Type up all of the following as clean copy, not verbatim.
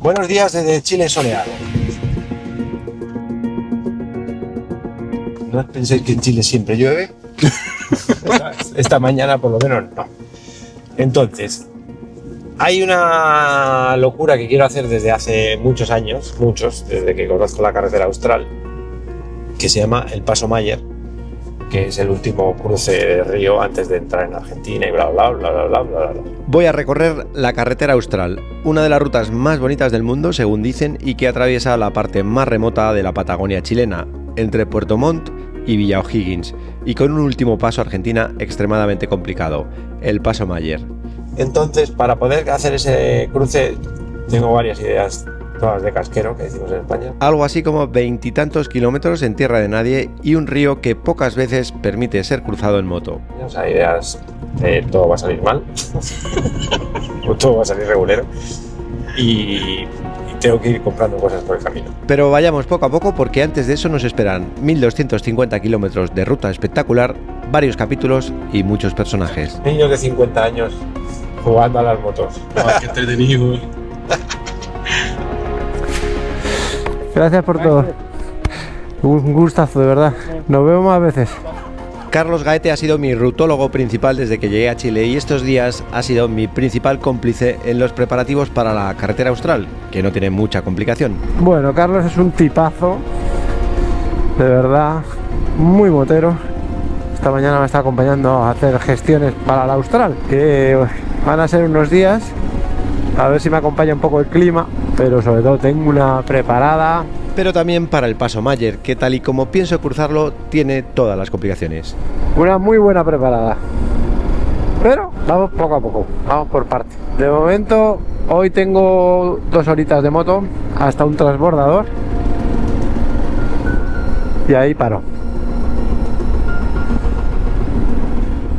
Buenos días desde Chile soleado. No penséis que en Chile siempre llueve. Esta mañana por lo menos no. Entonces, hay una locura que quiero hacer desde hace muchos años, desde que conozco la carretera austral, que se llama el Paso Mayer, que es el último cruce de río antes de entrar en Argentina y bla bla bla bla bla bla bla. Voy a recorrer la carretera austral, una de las rutas más bonitas del mundo, según dicen, y que atraviesa la parte más remota de la Patagonia chilena, entre Puerto Montt y Villa O'Higgins, y con un último paso a Argentina extremadamente complicado, el Paso Mayer. Entonces, para poder hacer ese cruce, tengo varias ideas, todas de casquero, que decimos en España. Algo así como 20 y tantos kilómetros en tierra de nadie y un río que pocas veces permite ser cruzado en moto. O sea, ideas de todo va a salir mal, o todo va a salir regulero, y tengo que ir comprando cosas por el camino. Pero vayamos poco a poco, porque antes de eso nos esperan 1250 kilómetros de ruta espectacular, varios capítulos y muchos personajes. Niños de 50 años jugando a las motos. Qué entretenido. Gracias por todo. Un gustazo, de verdad. Nos vemos más veces. Carlos Gaete ha sido mi rutólogo principal desde que llegué a Chile y estos días ha sido mi principal cómplice en los preparativos para la carretera austral, que no tiene mucha complicación. Bueno, Carlos es un tipazo, de verdad, muy motero. Esta mañana me está acompañando a hacer gestiones para la austral, que van a ser unos días, a ver si me acompaña un poco el clima, pero sobre todo tengo una preparada. Pero también para el Paso Mayer, que tal y como pienso cruzarlo, tiene todas las complicaciones. Una muy buena preparada. Pero vamos poco a poco, vamos por partes. De momento, hoy tengo 2 horitas de moto hasta un transbordador. Y ahí paro.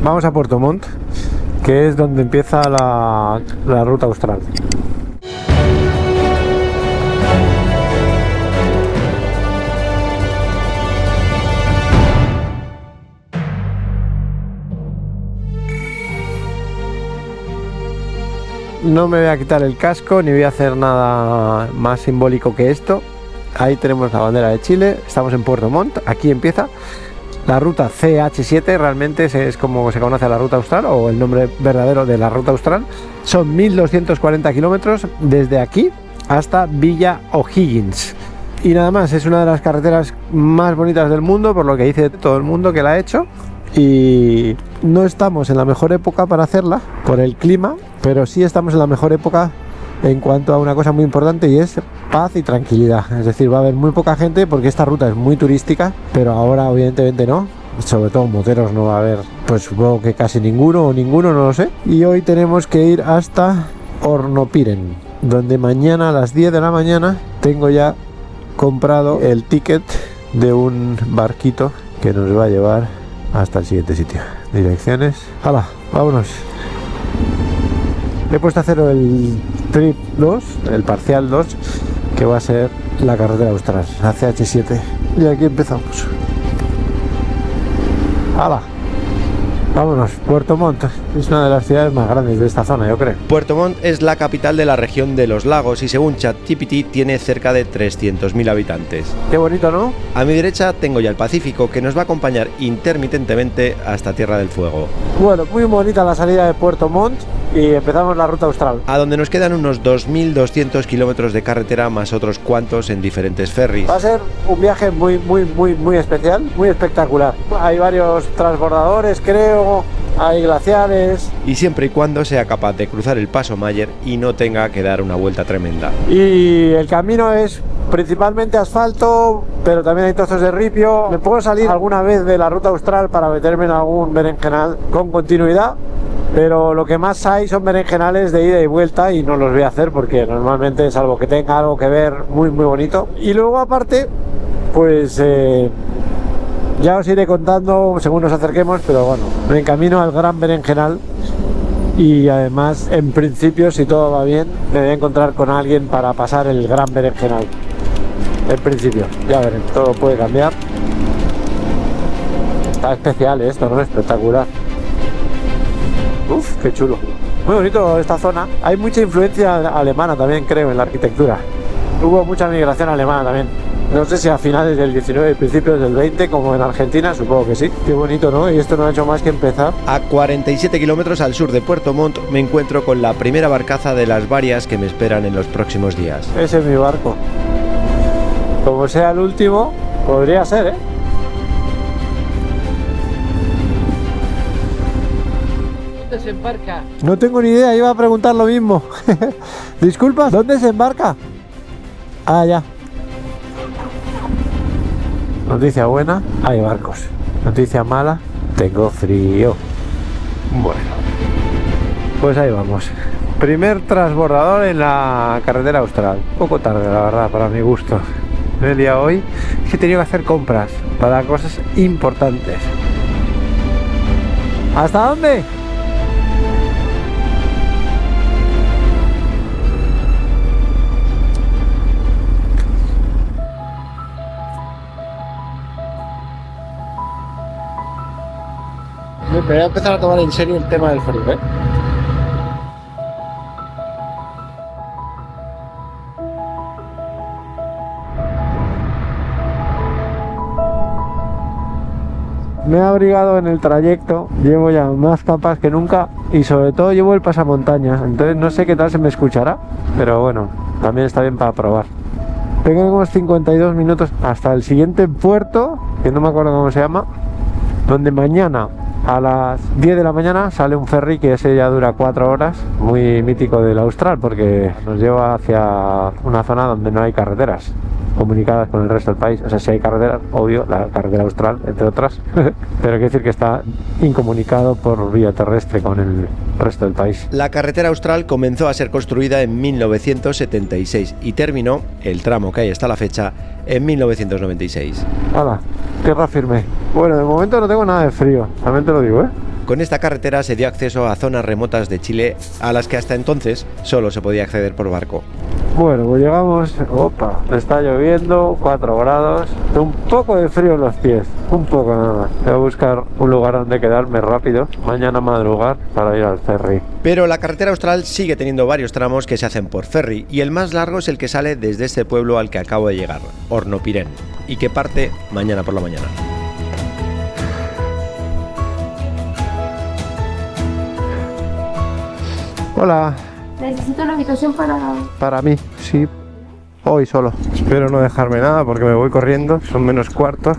Vamos a Puerto Montt, que es donde empieza la ruta austral. No me voy a quitar el casco ni voy a hacer nada más simbólico que esto. Ahí tenemos la bandera de Chile, estamos en Puerto Montt, aquí empieza la ruta CH7, realmente es como se conoce la ruta austral o el nombre verdadero de la ruta austral. Son 1240 kilómetros desde aquí hasta Villa O'Higgins. Y nada más, es una de las carreteras más bonitas del mundo, por lo que dice todo el mundo que la ha hecho. Y no estamos en la mejor época para hacerla por el clima, pero sí estamos en la mejor época en cuanto a una cosa muy importante, y es paz y tranquilidad. Es decir, va a haber muy poca gente porque esta ruta es muy turística, pero ahora evidentemente no, sobre todo moteros no va a haber, pues supongo que casi ninguno, no lo sé. Y hoy tenemos que ir hasta Hornopiren, donde mañana a las 10 de la mañana tengo ya comprado el ticket de un barquito que nos va a llevar hasta el siguiente sitio. Direcciones. ¡Hala! ¡Vámonos! He puesto a cero el trip 2, el parcial 2, que va a ser la carretera austral, la CH7. Y aquí empezamos. ¡Hala! Vámonos, Puerto Montt es una de las ciudades más grandes de esta zona, yo creo. Puerto Montt es la capital de la región de los lagos y según ChatGPT tiene cerca de 300.000 habitantes. Qué bonito, ¿no? A mi derecha tengo ya el Pacífico, que nos va a acompañar intermitentemente hasta Tierra del Fuego. Bueno, muy bonita la salida de Puerto Montt y empezamos la ruta austral. A donde nos quedan unos 2.200 kilómetros de carretera más otros cuantos en diferentes ferries. Va a ser un viaje muy especial, muy espectacular. Hay varios transbordadores, creo. Hay glaciares. Y siempre y cuando sea capaz de cruzar el Paso Mayer y no tenga que dar una vuelta tremenda. Y el camino es principalmente asfalto, pero también hay trozos de ripio. Me puedo salir alguna vez de la ruta austral para meterme en algún berenjenal con continuidad, pero lo que más hay son berenjenales de ida y vuelta y no los voy a hacer porque normalmente, salvo que tenga algo que ver, muy bonito. Y luego aparte, pues ya os iré contando según nos acerquemos, pero bueno, me encamino al Gran Berenjenal y además, en principio, si todo va bien, me voy a encontrar con alguien para pasar el Gran Berenjenal. En principio, ya veré, todo puede cambiar. Está especial esto, ¿no? Espectacular. Uf, qué chulo. Muy bonito esta zona. Hay mucha influencia alemana también, creo, en la arquitectura. Hubo mucha migración alemana también. No sé si a finales del 19 y principios del 20, como en Argentina, supongo que sí. Qué bonito, ¿no? Y esto no ha hecho más que empezar. A 47 kilómetros al sur de Puerto Montt me encuentro con la primera barcaza de las varias que me esperan en los próximos días. Ese es mi barco. Como sea el último, podría ser, ¿eh? ¿Dónde se embarca? No tengo ni idea, iba a preguntar lo mismo. Disculpa, ¿dónde se embarca? Ah, ya. Noticia buena, hay barcos. Noticia mala, tengo frío. Bueno, pues ahí vamos. Primer transbordador en la carretera austral. Poco tarde, la verdad, para mi gusto. Me he liado hoy. Es que he tenido que hacer compras para cosas importantes. ¿Hasta dónde? Me voy a empezar a tomar en serio el tema del frío, ¿eh? Me he abrigado en el trayecto, llevo ya más capas que nunca y sobre todo llevo el pasamontañas, entonces no sé qué tal se me escuchará, pero bueno, también está bien para probar. Tengo unos 52 minutos hasta el siguiente puerto, que no me acuerdo cómo se llama, donde mañana a las 10 de la mañana sale un ferry que ese ya dura 4 horas, muy mítico del Austral porque nos lleva hacia una zona donde no hay carreteras comunicadas con el resto del país. O sea, si hay carreteras, obvio, la carretera austral, entre otras, pero quiere decir que está incomunicado por vía terrestre con el resto del país. La carretera austral comenzó a ser construida en 1976 y terminó, el tramo que hay hasta la fecha, en 1996. Hola, tierra firme. Bueno, de momento no tengo nada de frío, también te lo digo, ¿eh? Con esta carretera se dio acceso a zonas remotas de Chile a las que hasta entonces solo se podía acceder por barco. Bueno, pues llegamos, opa, está lloviendo, 4 grados, un poco de frío en los pies, un poco nada más. Voy a buscar un lugar donde quedarme rápido, mañana madrugar para ir al ferry. Pero la carretera austral sigue teniendo varios tramos que se hacen por ferry y el más largo es el que sale desde este pueblo al que acabo de llegar, Hornopirén, y que parte mañana por la mañana. Hola. Necesito una habitación Para mí, sí. Hoy solo. Espero no dejarme nada porque me voy corriendo. Son menos cuarto.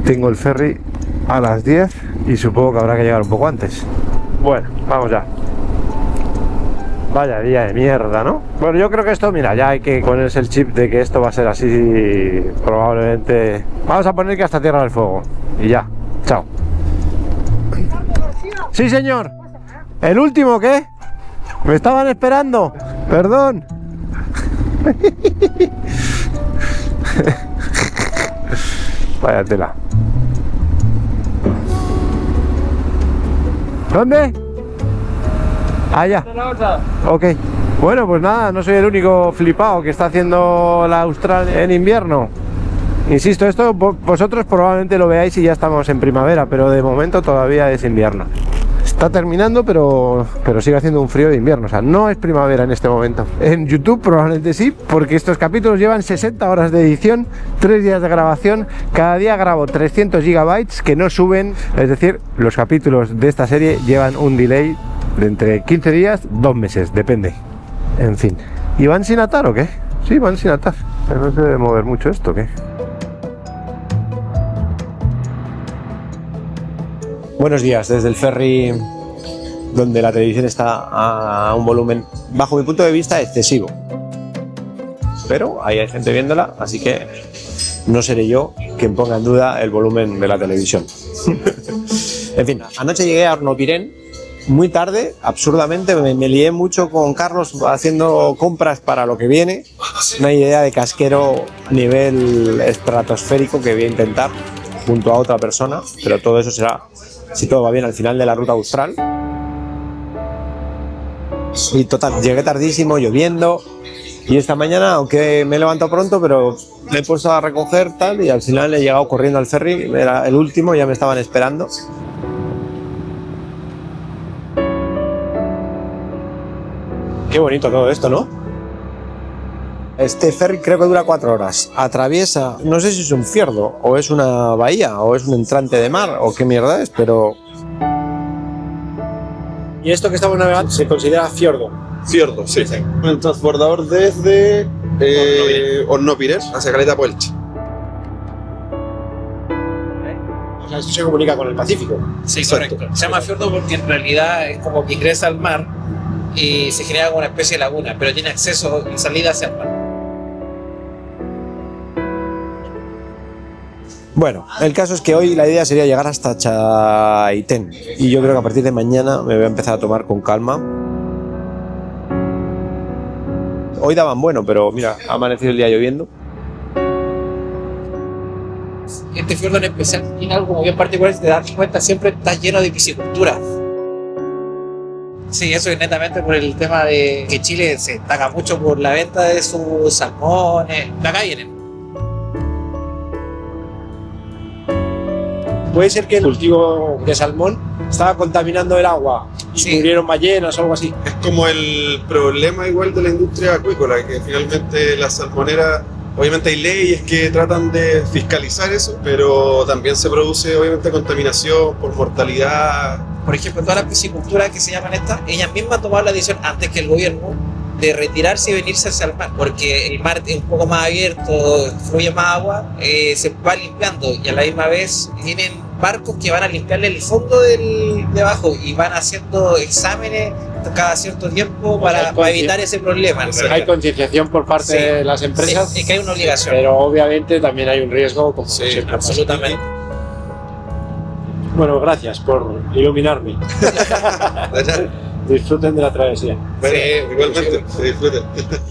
Tengo el ferry a las 10 y supongo que habrá que llegar un poco antes. Bueno, vamos ya. Vaya día de mierda, ¿no? Bueno, yo creo que esto, mira, ya hay que ponerse el chip de que esto va a ser así probablemente. Vamos a poner que hasta Tierra del Fuego. Y ya. Chao. Sí, señor. ¿El último qué? Me estaban esperando. Perdón. Vaya tela. ¿Dónde? Allá. Ok. Bueno, pues nada, no soy el único flipado que está haciendo la Austral en invierno. Insisto, esto vosotros probablemente lo veáis y ya estamos en primavera, pero de momento todavía es invierno. Está terminando, pero sigue haciendo un frío de invierno, o sea, no es primavera en este momento. En YouTube probablemente sí, porque estos capítulos llevan 60 horas de edición, 3 días de grabación, cada día grabo 300 gigabytes que no suben, es decir, los capítulos de esta serie llevan un delay de entre 15 días, 2 meses, depende. En fin. ¿Y van sin atar o qué? Sí, van sin atar. Pero no se debe mover mucho esto, ¿o qué? Buenos días, desde el ferry donde la televisión está a un volumen, bajo mi punto de vista, excesivo. Pero ahí hay gente viéndola, así que no seré yo quien ponga en duda el volumen de la televisión. En fin, anoche llegué a Hornopirén muy tarde, absurdamente, me lié mucho con Carlos haciendo compras para lo que viene. Una idea de casquero nivel estratosférico que voy a intentar junto a otra persona, pero todo eso será, si todo va bien, al final de la ruta austral. Y total, llegué tardísimo, lloviendo, y esta mañana, aunque me he levantado pronto, pero me he puesto a recoger tal, y al final he llegado corriendo al ferry, era el último, ya me estaban esperando. Qué bonito todo esto, ¿no? Este ferry creo que dura 4 horas. Atraviesa, no sé si es un fiordo, o es una bahía, o es un entrante de mar, o qué mierda es, pero... Y esto que estamos navegando se considera fiordo. Fiordo, sí. El transbordador desde Hornopires hacia Caleta Puelche. O sea, esto se comunica con el Pacífico. Sí, Exacto. correcto. Se llama fiordo porque en realidad es como que ingresa al mar y se genera como una especie de laguna, pero tiene acceso y salida hacia el mar. Bueno, el caso es que hoy la idea sería llegar hasta Chaitén. Y yo creo que a partir de mañana me voy a empezar a tomar con calma. Hoy daban bueno, pero mira, ha amanecido el día lloviendo. Este fiordo en especial tiene algo como bien particular, si te das cuenta, siempre está lleno de piscicultura. Sí, eso es netamente por el tema de que Chile se destaca mucho por la venta de sus salmones. De acá vienen. Puede ser que el cultivo de salmón estaba contaminando el agua y Sí. murieron ballenas o algo así. Es como el problema igual de la industria acuícola, que finalmente la salmonera, obviamente hay leyes que tratan de fiscalizar eso, pero también se produce obviamente contaminación por mortalidad. Por ejemplo, todas las pisciculturas que se llaman estas, ellas mismas tomaron la decisión antes que el gobierno de retirarse y venirse hacia el mar, porque el mar es un poco más abierto, fluye más agua, se va limpiando y a la misma vez tienen barcos que van a limpiarle el fondo de abajo y van haciendo exámenes cada cierto tiempo para evitar ese problema. en Hay realidad. concienciación por parte Sí. de las empresas, Sí, es que hay una obligación. pero obviamente también hay un riesgo, como Sí, siempre pasa. Absolutamente. Bueno, gracias por iluminarme. Disfruten de la travesía. Bueno, igualmente, se disfruten.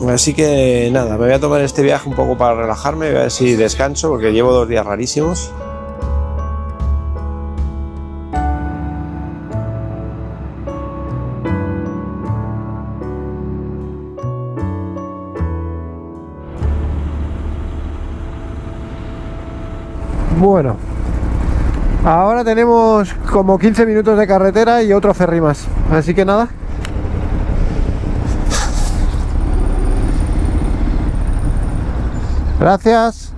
Así que nada, me voy a tomar este viaje un poco para relajarme, voy a ver si descanso, porque llevo 2 días rarísimos. Bueno, ahora tenemos como 15 minutos de carretera y otro ferry más, así que nada. Gracias.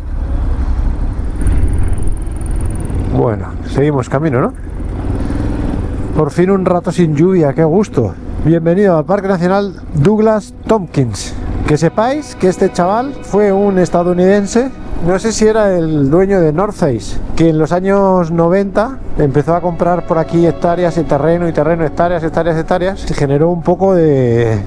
Bueno, seguimos camino, ¿no? Por fin un rato sin lluvia, qué gusto. Bienvenido al Parque Nacional Douglas Tompkins. Que sepáis que este chaval fue un estadounidense, no sé si era el dueño de North Face, que en los años 90 empezó a comprar por aquí hectáreas y terreno, hectáreas. Se generó un poco de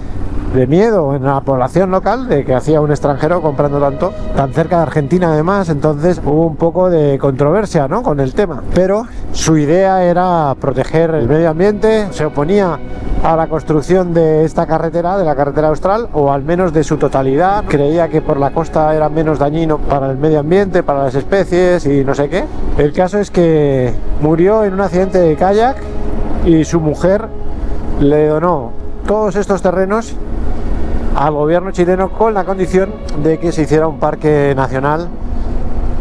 miedo en la población local de que hacía un extranjero comprando tanto, tan cerca de Argentina además, entonces hubo un poco de controversia, ¿no?, con el tema, pero su idea era proteger el medio ambiente, se oponía a la construcción de esta carretera, de la carretera austral, o al menos de su totalidad. Creía que por la costa era menos dañino para el medio ambiente, para las especies y no sé qué. El caso es que murió en un accidente de kayak y su mujer le donó todos estos terrenos al gobierno chileno con la condición de que se hiciera un parque nacional,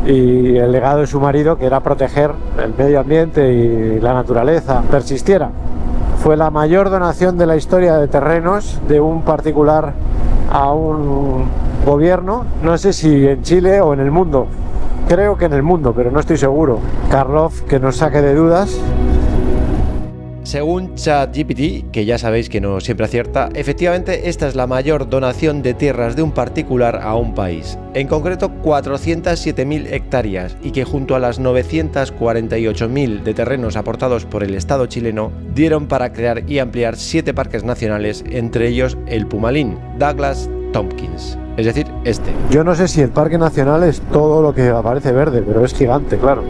y el legado de su marido, que era proteger el medio ambiente y la naturaleza, persistiera. Fue la mayor donación de la historia de terrenos de un particular a un gobierno, no sé si en Chile o en el mundo, creo que en el mundo, pero no estoy seguro. Karloff, que nos saque de dudas. Según ChatGPT, que ya sabéis que no siempre acierta, efectivamente esta es la mayor donación de tierras de un particular a un país, en concreto 407.000 hectáreas, y que junto a las 948.000 de terrenos aportados por el Estado chileno, dieron para crear y ampliar 7 parques nacionales, entre ellos el Pumalín, Douglas Tompkins, es decir, este. Yo no sé si el parque nacional es todo lo que aparece verde, pero es gigante, claro.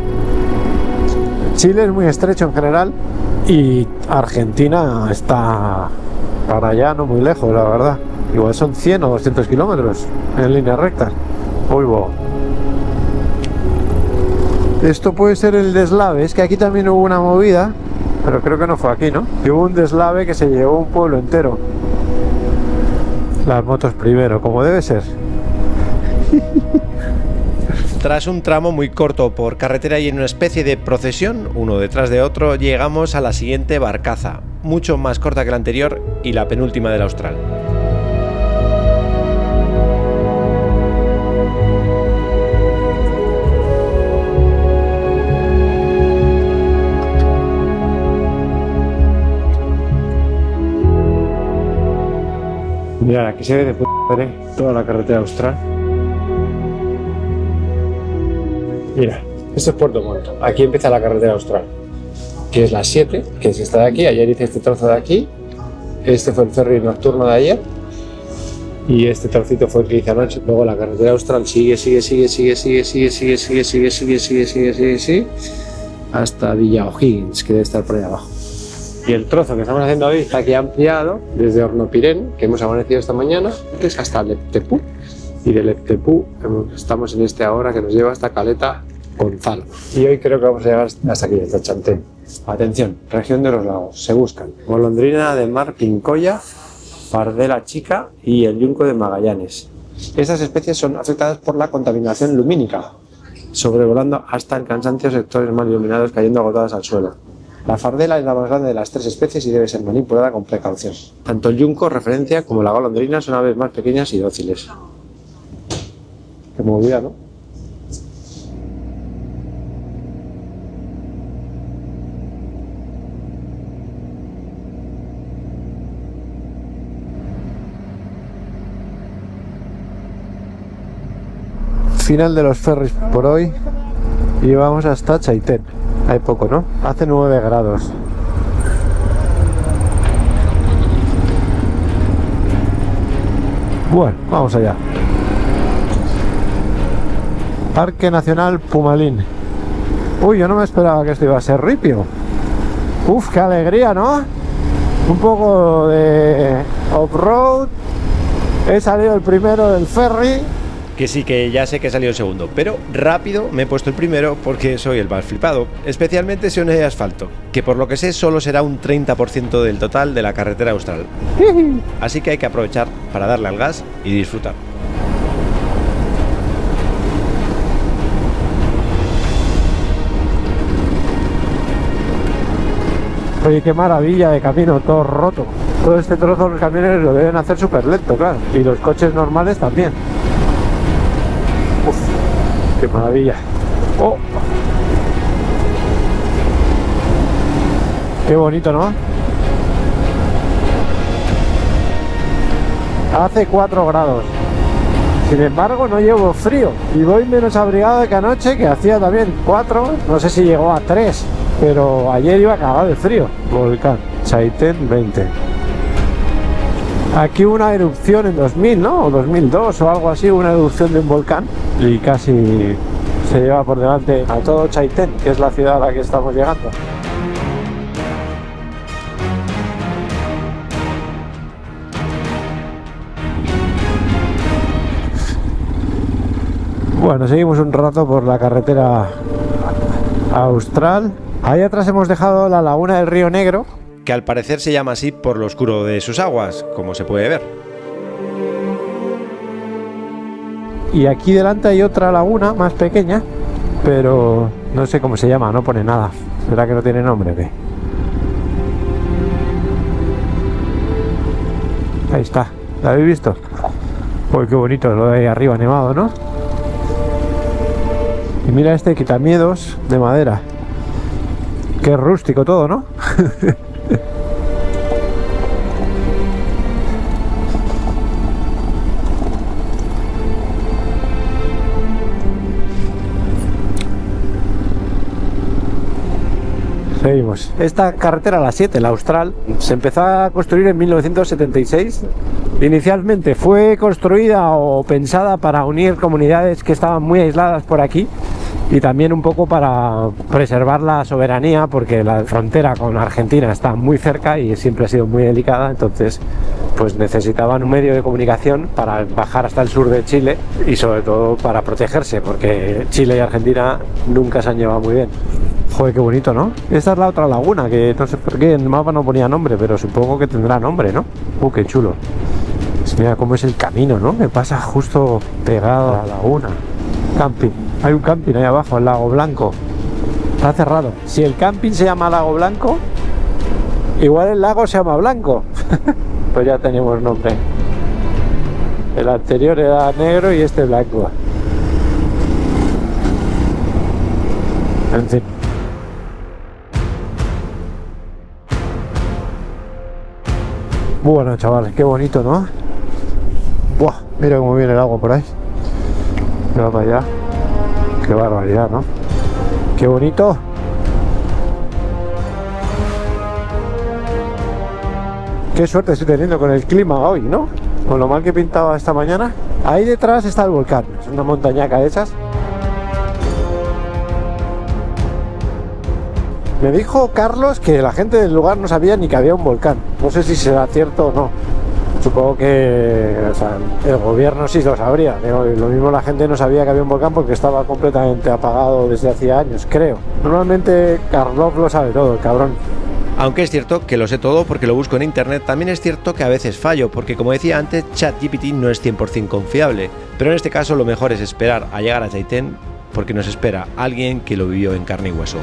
Chile es muy estrecho en general y Argentina está para allá, no muy lejos, la verdad. Igual son 100 o 200 kilómetros en línea recta. Uy, bo. Esto puede ser el deslave, es que aquí también hubo una movida, pero creo que no fue aquí, ¿no? Y hubo un deslave que se llevó un pueblo entero. Las motos primero, como debe ser. Tras un tramo muy corto por carretera y en una especie de procesión, uno detrás de otro, llegamos a la siguiente barcaza, mucho más corta que la anterior y la penúltima del Austral. aquí se ve de puta madre toda la carretera austral. Mira, esto es Puerto Montt. Aquí empieza la carretera austral, que es la 7, que es esta de aquí. Ayer hice este trozo de aquí. Este fue el ferry nocturno de ayer. Y este trocito fue el que hice anoche. Luego la carretera austral sigue hasta Villa O'Higgins, que debe estar por ahí abajo. Y el trozo que estamos haciendo hoy está aquí ampliado desde Hornopirén, que hemos amanecido esta mañana, hasta Leptepú. Y de Leptepú estamos en este ahora que nos lleva hasta Caleta Gonzalo. Y hoy creo que vamos a llegar hasta aquí, hasta Chantén. Atención, región de los lagos. Se buscan golondrina de mar pincoya, pardela chica y el yunco de Magallanes. Estas especies son afectadas por la contaminación lumínica, sobrevolando hasta el cansancio sectores mal iluminados, cayendo agotadas al suelo. La fardela es la más grande de las 3 especies y debe ser manipulada con precaución. Tanto el yunco, referencia, como la golondrina son aves más pequeñas y dóciles. Qué movida, ¿no? Final de los ferries por hoy y vamos hasta Chaitén. Hay poco, ¿no? Hace 9 grados. Bueno, vamos allá. Parque Nacional Pumalín. Uy, yo no me esperaba que esto iba a ser ripio. Uf, qué alegría, ¿no? Un poco de off-road. He salido el primero del ferry. Que sí, que ya sé que he salido el segundo, pero rápido me he puesto el primero porque soy el más flipado, especialmente si no hay asfalto, que por lo que sé solo será un 30% del total de la carretera austral. Así que hay que aprovechar para darle al gas y disfrutar. Oye, qué maravilla de camino, todo roto. Todo este trozo los camiones lo deben hacer súper lento, claro, y los coches normales también. Uf, qué maravilla. Oh. Qué bonito, ¿no? Hace 4 grados. Sin embargo, no llevo frío. Y voy menos abrigado que anoche, que hacía también 4. No sé si llegó a 3. Pero ayer iba cagado de frío. Volcán, Chaitén 20. Aquí hubo una erupción en 2000, ¿no? O 2002 o algo así, una erupción de un volcán y casi se lleva por delante a todo Chaitén, que es la ciudad a la que estamos llegando. Bueno, seguimos un rato por la carretera austral. Ahí atrás hemos dejado la laguna del Río Negro, que al parecer se llama así por lo oscuro de sus aguas, como se puede ver. Y aquí delante hay otra laguna más pequeña, pero no sé cómo se llama, no pone nada. ¿Será que no tiene nombre o qué? Ahí está, ¿la habéis visto? Uy, qué bonito lo de ahí arriba nevado, ¿no? Y mira este quitamiedos de madera. Qué rústico todo, ¿no? Seguimos. Esta carretera, la 7, la austral, se empezó a construir en 1976. Inicialmente fue construida o pensada para unir comunidades que estaban muy aisladas por aquí y también un poco para preservar la soberanía, porque la frontera con Argentina está muy cerca y siempre ha sido muy delicada, entonces pues necesitaban un medio de comunicación para bajar hasta el sur de Chile y sobre todo para protegerse, porque Chile y Argentina nunca se han llevado muy bien. Joder, qué bonito, ¿no? Esta es la otra laguna, que no sé por qué en el mapa no ponía nombre, pero supongo que tendrá nombre, ¿no? Qué chulo. Pues mira cómo es el camino, ¿no? Que pasa justo pegado a la laguna. Camping. Hay un camping ahí abajo, el Lago Blanco. Está cerrado. Si el camping se llama Lago Blanco, igual el lago se llama Blanco. Pues ya tenemos nombre. El anterior era negro y este blanco. En fin. Bueno, chavales, qué bonito, ¿no? ¡Buah! Mira cómo viene el agua por ahí. Va para allá. Qué barbaridad, ¿no? Qué bonito. Qué suerte estoy teniendo con el clima hoy, ¿no? Con lo mal que pintaba esta mañana. Ahí detrás está el volcán. Es una montañaca de esas. Me dijo Carlos que la gente del lugar no sabía ni que había un volcán. No sé si será cierto o no. Supongo que el gobierno sí lo sabría. Lo mismo la gente no sabía que había un volcán porque estaba completamente apagado desde hacía años, creo. Normalmente Carlos lo sabe todo, el cabrón. Aunque es cierto que lo sé todo porque lo busco en internet, también es cierto que a veces fallo, porque como decía antes, ChatGPT no es 100% confiable. Pero en este caso lo mejor es esperar a llegar a Chaitén, porque nos espera alguien que lo vivió en carne y hueso.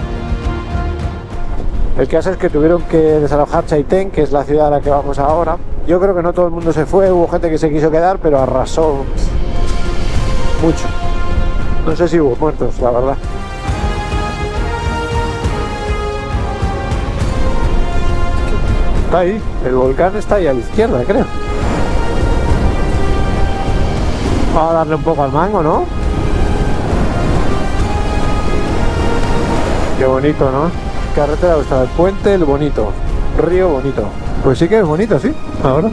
El caso es que tuvieron que desalojar Chaitén, que es la ciudad a la que vamos ahora. Yo creo que no todo el mundo se fue, hubo gente que se quiso quedar, pero arrasó mucho. No sé si hubo muertos, la verdad. Está ahí, el volcán está ahí a la izquierda, creo. Vamos a darle un poco al mango, ¿no? Qué bonito, ¿no? Carretera Austral, puente El Bonito, río Bonito. Pues sí que es bonito, sí, ahora.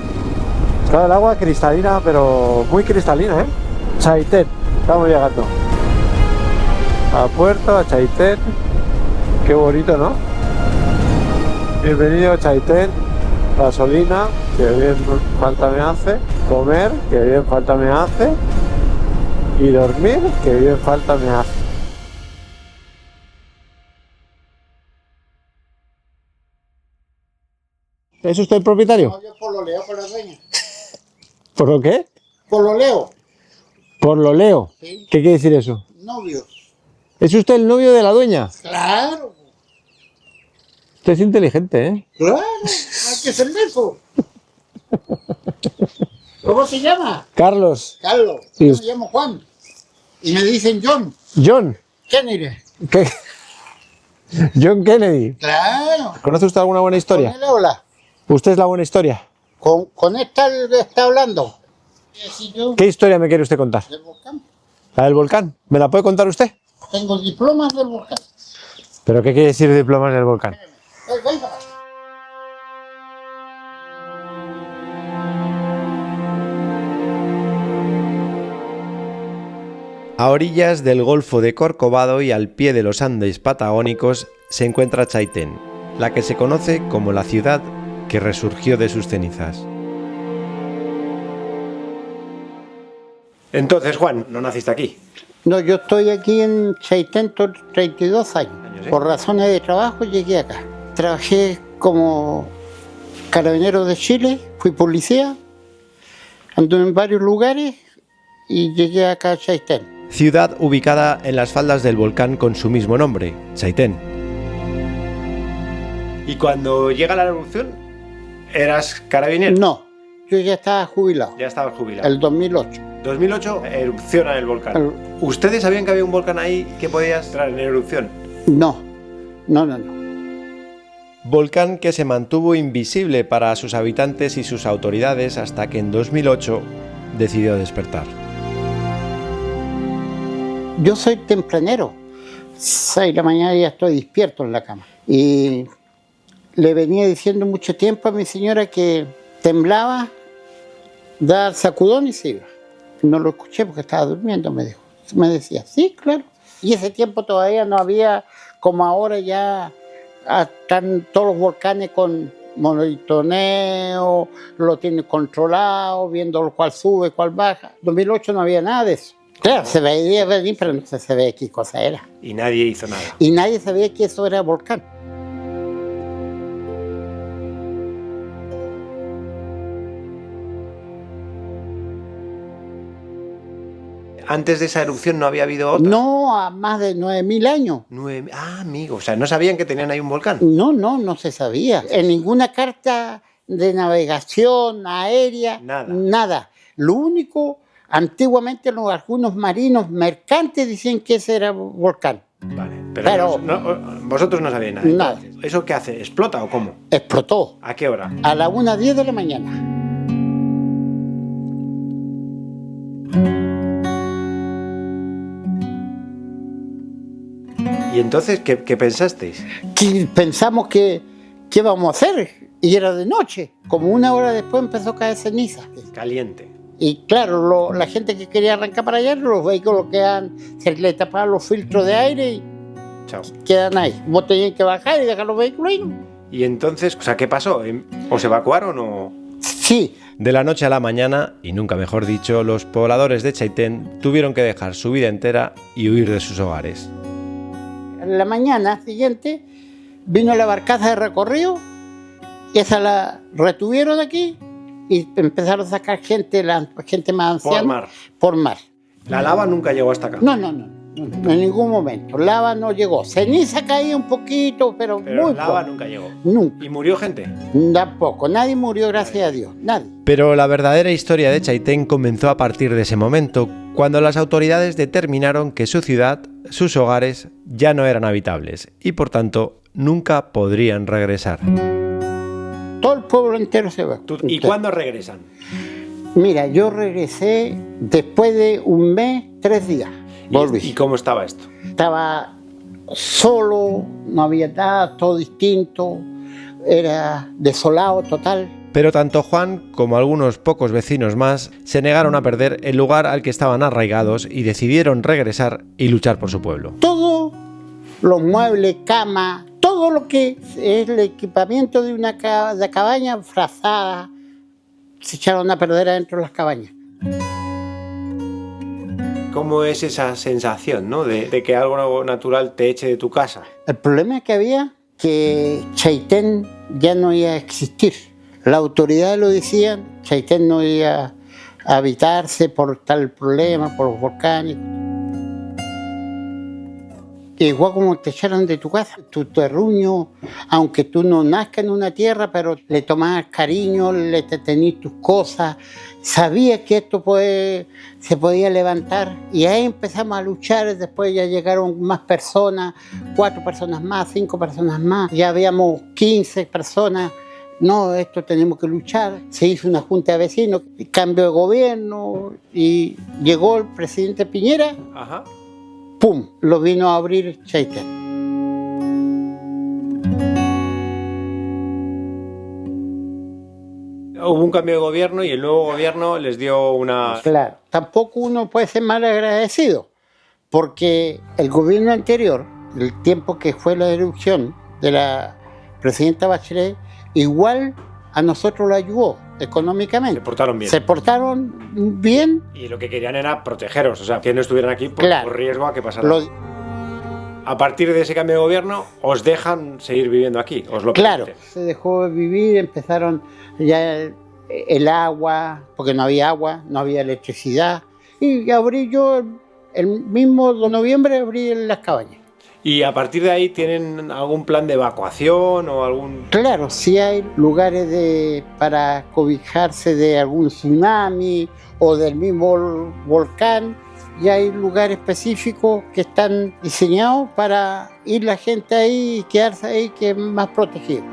Está el agua cristalina, pero muy cristalina, ¿eh? Chaitén, estamos llegando. A Puerto, a Chaitén. Qué bonito, ¿no? Bienvenido a Chaitén. Gasolina, que bien falta me hace. Comer, que bien falta me hace. Y dormir, que bien falta me hace. ¿Es usted el propietario? No, yo por lo leo por la dueña. ¿Por lo qué? Por lo leo. Por lo leo. Sí. ¿Qué quiere decir eso? Novio. ¿Es usted el novio de la dueña? Claro. Usted es inteligente, ¿eh? Claro. Hay que ser eso. ¿Cómo se llama? Carlos. Carlos. Sí. Yo me llamo Juan. Y me dicen John. John. Kennedy. ¿Qué? John Kennedy. Claro. ¿Conoce usted alguna buena Con historia? él habla. ¿Usted es la buena historia? Con esta está hablando. Sí, yo. ¿Qué historia me quiere usted contar? Del volcán. ¿La del volcán? ¿Me la puede contar usted? Tengo diplomas del volcán. ¿Pero qué quiere decir diplomas del volcán? Venga. A orillas del Golfo de Corcovado y al pie de los Andes patagónicos se encuentra Chaitén, la que se conoce como la ciudad que resurgió de sus cenizas. Entonces, Juan, no naciste aquí. No, yo estoy aquí en Chaitén 32 años. ¿Sí? Por razones de trabajo llegué acá. Trabajé como carabinero de Chile, fui policía, anduve en varios lugares y llegué acá a Chaitén. Ciudad ubicada en las faldas del volcán con su mismo nombre, Chaitén. ¿Y cuando llega la erupción, eras carabinero? No, yo ya estaba jubilado, Ya estabas jubilado. el 2008. 2008 erupciona el volcán. ¿Ustedes sabían que había un volcán ahí que podía entrar en erupción? No. Volcán que se mantuvo invisible para sus habitantes y sus autoridades hasta que en 2008 decidió despertar. Yo soy tempranero. 6 de la mañana ya estoy despierto en la cama. Y le venía diciendo mucho tiempo a mi señora que temblaba, daba el sacudón y se iba. No lo escuché porque estaba durmiendo, me dijo. Me decía, sí, claro. Y ese tiempo todavía no había, como ahora ya están todos los volcanes con monitoreo, lo tienen controlado, viendo cuál sube, cuál baja. En 2008 no había nada de eso. Claro, se veía venir, pero no se sabía qué cosa era. Y nadie hizo nada. Y nadie sabía que eso era volcán. Antes de esa erupción no había habido otra. No a más de 9.000 años. Amigo, o sea, no sabían que tenían ahí un volcán. No se sabía. En ninguna carta de navegación aérea, nada. Lo único, antiguamente algunos marinos mercantes decían que ese era volcán. Vale, Pero vosotros no sabíais nada. Nada. Entonces, ¿eso qué hace? ¿Explota o cómo? Explotó ¿A qué hora? a la 1:10 de la mañana. ¿Y entonces qué pensasteis? Que pensamos que qué vamos a hacer, y era de noche. Como una hora después empezó a caer ceniza. Caliente. Y claro, la gente que quería arrancar para allá, los vehículos quedan, se le tapaban los filtros de aire y Chao. quedan ahí. Vos tenías que bajar y dejar los vehículos ahí, ¿no? Y entonces, o sea, ¿qué pasó? ¿Os evacuaron o...? Sí, De la noche a la mañana, y nunca mejor dicho, los pobladores de Chaitén tuvieron que dejar su vida entera y huir de sus hogares. en la mañana siguiente vino la barcaza de recorrido, y esa la retuvieron aquí y empezaron a sacar gente, la gente más anciana. Por mar. Por mar. La lava nunca llegó hasta acá. No, en ningún momento. Lava no llegó. Ceniza caía un poquito, pero muy lava poco. nunca llegó. Nunca. ¿Y murió gente? Tampoco. Nadie murió, gracias a Dios. Nadie. Pero la verdadera historia de Chaitén comenzó a partir de ese momento, cuando las autoridades determinaron que su ciudad, sus hogares, ya no eran habitables y por tanto nunca podrían regresar. Todo el pueblo entero se va. ¿Y cuándo regresan? Mira, yo regresé después de un mes, 3 días. Volví. ¿Y cómo estaba esto? Estaba solo, no había nada, todo distinto, era desolado total. Pero tanto Juan como algunos pocos vecinos más se negaron a perder el lugar al que estaban arraigados y decidieron regresar y luchar por su pueblo. Todo, los muebles, cama, todo lo que es el equipamiento de una de cabaña, frazada, se echaron a perder adentro de las cabañas. ¿Cómo es esa sensación, ¿no? de que algo natural te eche de tu casa? El problema que había que Chaitén ya no iba a existir. Las autoridades lo decían, Chaitén no iba a habitarse por tal problema, por los volcanes. Igual como te echaron de tu casa, tu terruño, aunque tú no nazcas en una tierra, pero le tomabas cariño, le tenías tus cosas, sabías que esto se podía levantar, y ahí empezamos a luchar. Después ya llegaron más personas, 4 personas más, 5 personas más, ya habíamos 15 personas. No, esto tenemos que luchar. Se hizo una junta de vecinos, cambio de gobierno, y llegó el presidente Piñera. Ajá. ¡Pum! Lo vino a abrir Chaitén. Hubo un cambio de gobierno y el nuevo gobierno les dio una... Claro, tampoco uno puede ser mal agradecido, porque el gobierno anterior, el tiempo que fue la erupción de la presidenta Bachelet, igual a nosotros lo ayudó económicamente. Se portaron bien. Se portaron bien. Y lo que querían era protegeros, o sea, que no estuvieran aquí por riesgo a que pasara. A partir de ese cambio de gobierno, os dejan seguir viviendo aquí, os lo permiten. Claro, se dejó de vivir, empezaron ya el agua, porque no había agua, no había electricidad. Y abrí yo, el mismo de noviembre, abrí las cabañas. ¿Y a partir de ahí tienen algún plan de evacuación o algún...? Claro, sí hay lugares para cobijarse de algún tsunami o del mismo volcán. Y hay lugares específicos que están diseñados para ir la gente ahí y quedarse ahí, que es más protegido.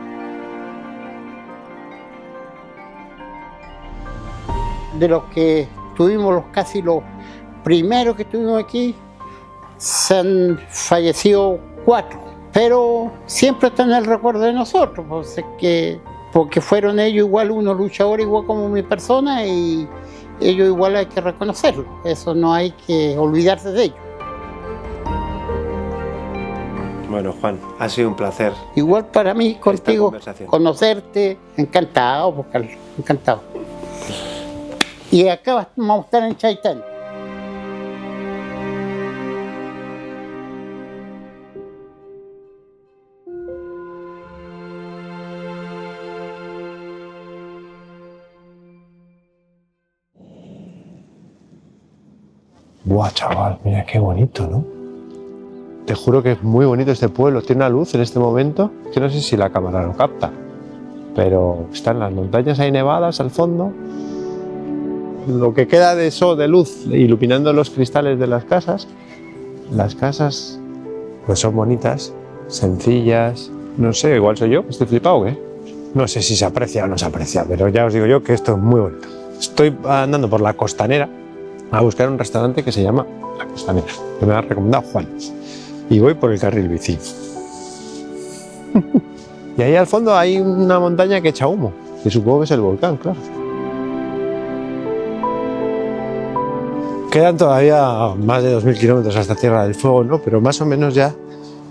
De los que tuvimos, casi los primeros que estuvimos aquí, se han fallecido 4, pero siempre están en el recuerdo de nosotros, porque fueron ellos igual, unos luchadores igual como mi persona, y ellos igual hay que reconocerlo, eso no hay que olvidarse de ellos. Bueno, Juan, ha sido un placer. Igual para mí, contigo, conocerte, encantado, encantado. Y acá vamos a estar en Chaitén. Buah, chaval, mira qué bonito, ¿no? Te juro que es muy bonito este pueblo. Tiene una luz en este momento que no sé si la cámara lo capta, pero están las montañas ahí nevadas al fondo. Lo que queda de sol, de luz, iluminando los cristales de las casas pues son bonitas, sencillas. No sé, igual soy yo, estoy flipado, ¿eh? No sé si se aprecia o no se aprecia, pero ya os digo yo que esto es muy bonito. Estoy andando por la costanera a buscar un restaurante que se llama La Costanera, que me ha recomendado Juan. y voy por el carril bici. Y ahí al fondo hay una montaña que echa humo, que supongo que es el volcán, claro. Quedan todavía más de 2000 kilómetros hasta Tierra del Fuego, ¿no? Pero más o menos ya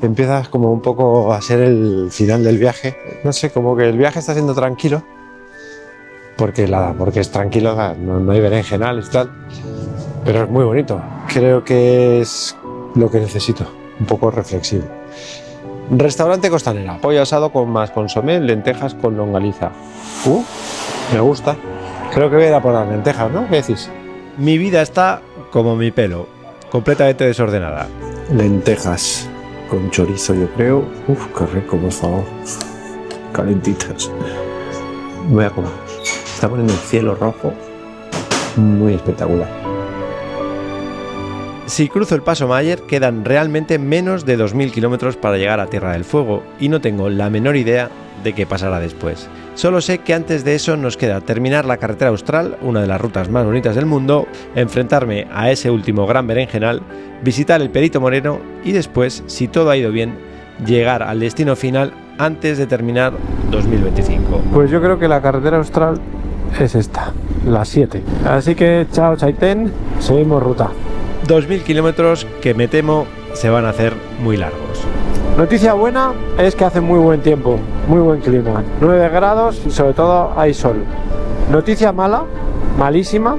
empieza como un poco a ser el final del viaje. No sé, como que el viaje está siendo tranquilo, porque es tranquilo, no hay berenjenales y tal, pero es muy bonito. Creo que es lo que necesito, un poco reflexivo. Restaurante Costanera, pollo asado con más consomé, lentejas con longaniza. Me gusta. Creo que voy a ir a por las lentejas, ¿no? ¿Qué decís? Mi vida está como mi pelo, completamente desordenada. Lentejas con chorizo, yo creo. Qué rico, por favor. Calentitas. Voy a comer. Está poniendo el cielo rojo. Muy espectacular. Si cruzo el Paso Mayer, quedan realmente menos de 2000 kilómetros para llegar a Tierra del Fuego y no tengo la menor idea de qué pasará después. Solo sé que antes de eso nos queda terminar la carretera austral, una de las rutas más bonitas del mundo, enfrentarme a ese último gran berenjenal, visitar el Perito Moreno y después, si todo ha ido bien, llegar al destino final antes de terminar 2025. Pues yo creo que la carretera austral es esta, la 7. Así que chao Chaitén, seguimos ruta. 2000 kilómetros que me temo se van a hacer muy largos. Noticia buena es que hace muy buen tiempo, muy buen clima, 9 grados y sobre todo hay sol. Noticia mala, malísima,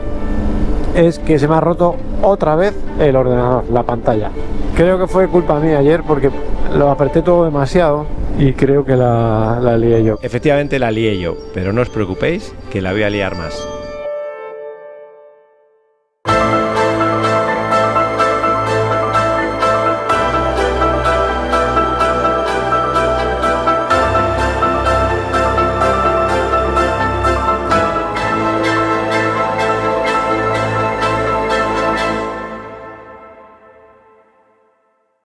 es que se me ha roto otra vez el ordenador, la pantalla. Creo que fue culpa mía ayer porque lo apreté todo demasiado y creo que la lié yo. Efectivamente la lié yo, pero no os preocupéis que la voy a liar más.